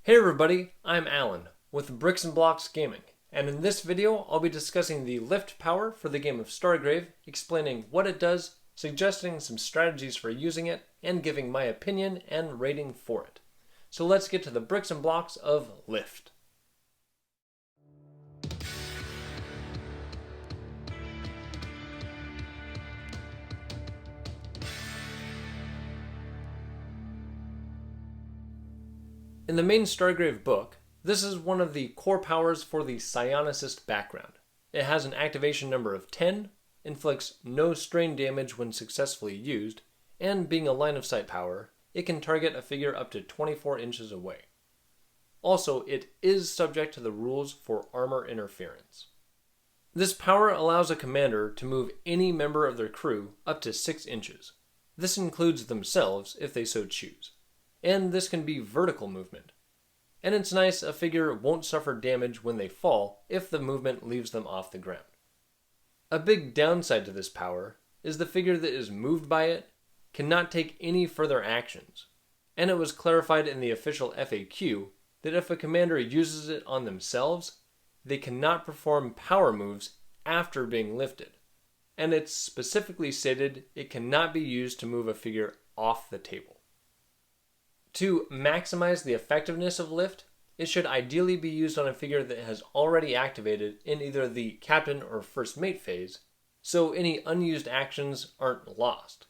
Hey everybody, I'm Alan with Bricks and Blocks Gaming, and in this video I'll be discussing the lift power for the game of Stargrave, explaining what it does, suggesting some strategies for using it, and giving my opinion and rating for it. So let's get to the bricks and blocks of lift. In the main Stargrave book, this is one of the core powers for the Psionicist background. It has an activation number of 10, inflicts no strain damage when successfully used, and being a line of sight power, it can target a figure up to 24 inches away. Also, it is subject to the rules for armor interference. This power allows a commander to move any member of their crew up to 6 inches. This includes themselves if they so choose. And this can be vertical movement. And it's nice a figure won't suffer damage when they fall if the movement leaves them off the ground. A big downside to this power is the figure that is moved by it cannot take any further actions. And it was clarified in the official FAQ that if a commander uses it on themselves, they cannot perform power moves after being lifted. And it's specifically stated it cannot be used to move a figure off the table. To maximize the effectiveness of lift, it should ideally be used on a figure that has already activated in either the captain or first mate phase, so any unused actions aren't lost.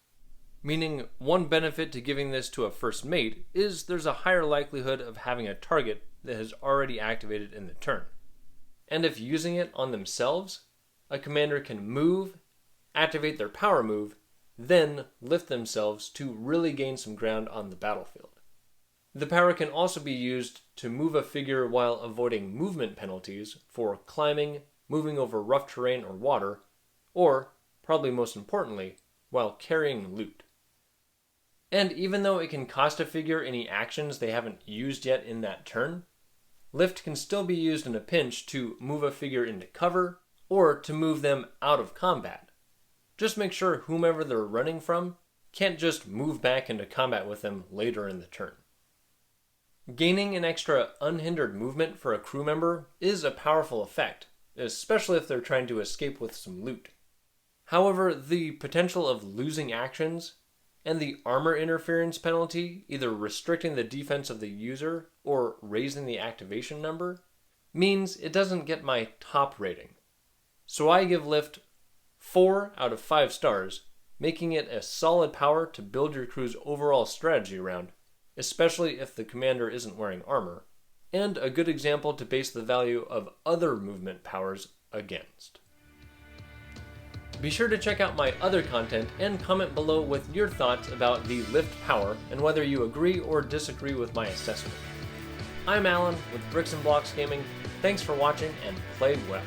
Meaning, one benefit to giving this to a first mate is there's a higher likelihood of having a target that has already activated in the turn. And if using it on themselves, a commander can move, activate their power move, then lift themselves to really gain some ground on the battlefield. The power can also be used to move a figure while avoiding movement penalties for climbing, moving over rough terrain or water, or, probably most importantly, while carrying loot. And even though it can cost a figure any actions they haven't used yet in that turn, lift can still be used in a pinch to move a figure into cover or to move them out of combat. Just make sure whomever they're running from can't just move back into combat with them later in the turn. Gaining an extra unhindered movement for a crew member is a powerful effect, especially if they're trying to escape with some loot. However, the potential of losing actions and the armor interference penalty, either restricting the defense of the user or raising the activation number, means it doesn't get my top rating. So I give lift 4 out of 5 stars, making it a solid power to build your crew's overall strategy around, especially if the commander isn't wearing armor, and a good example to base the value of other movement powers against. Be sure to check out my other content and comment below with your thoughts about the lift power and whether you agree or disagree with my assessment. I'm Alan with Bricks and Blocks Gaming. Thanks for watching and play well.